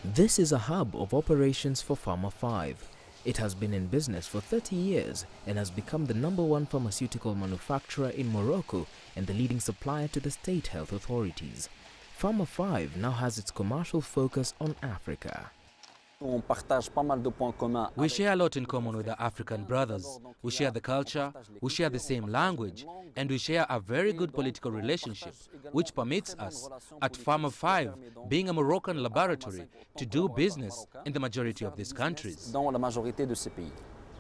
This is a hub of operations for Pharma 5. It has been in business for 30 years and has become the #1 pharmaceutical manufacturer in Morocco and the leading supplier to the state health authorities. Pharma 5 now has its commercial focus on Africa. We share a lot in common with our African brothers. We share the culture, we share the same language, and we share a very good political relationship, which permits us, at Pharma 5, being a Moroccan laboratory, to do business in the majority of these countries.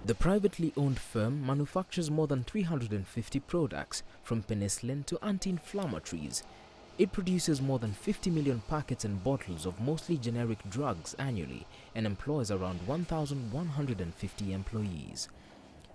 The privately owned firm manufactures more than 350 products, from penicillin to anti-inflammatories. It produces more than 50 million packets and bottles of mostly generic drugs annually and employs around 1,150 employees.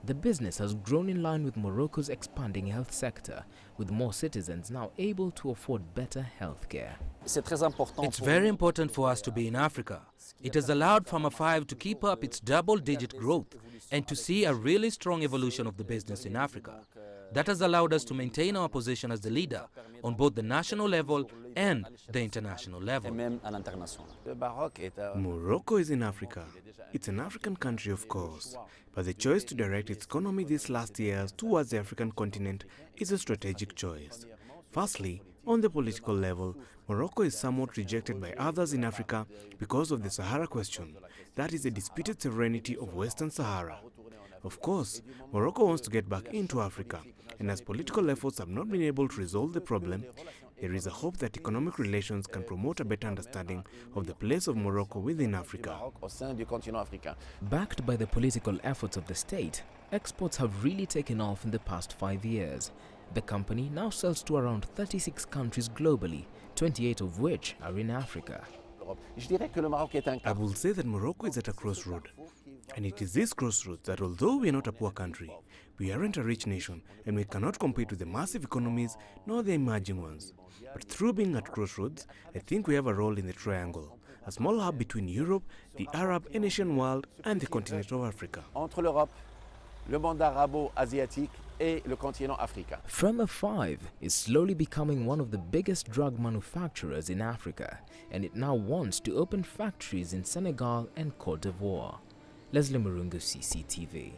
The business has grown in line with Morocco's expanding health sector, with more citizens now able to afford better healthcare. It's very important for us to be in Africa. It has allowed Pharma 5 to keep up its double-digit growth and to see a really strong evolution of the business in Africa. That has allowed us to maintain our position as the leader on both the national level and the international level. Morocco is in Africa. It's an African country, of course, but the choice to direct its economy these last years towards the African continent is a strategic choice. Firstly, on the political level, Morocco is somewhat rejected by others in Africa because of the Sahara question, that is the disputed sovereignty of Western Sahara. Of course, Morocco wants to get back into Africa, and as political efforts have not been able to resolve the problem, there is a hope that economic relations can promote a better understanding of the place of Morocco within Africa. Backed by the political efforts of the state, exports have really taken off in the past 5 years. The company now sells to around 36 countries globally, 28 of which are in Africa. I will say that Morocco is at a crossroad, and it is this crossroads that although we are not a poor country, we aren't a rich nation and we cannot compete with the massive economies nor the emerging ones. But through being at crossroads, I think we have a role in the triangle, a small hub between Europe, the Arab and Asian world and the continent of Africa. Le monde arabo-asiatique et le continent africain. Pharma 5 is slowly becoming one of the biggest drug manufacturers in Africa, and it now wants to open factories in Senegal and Cote d'Ivoire. Mirungu, CCTV.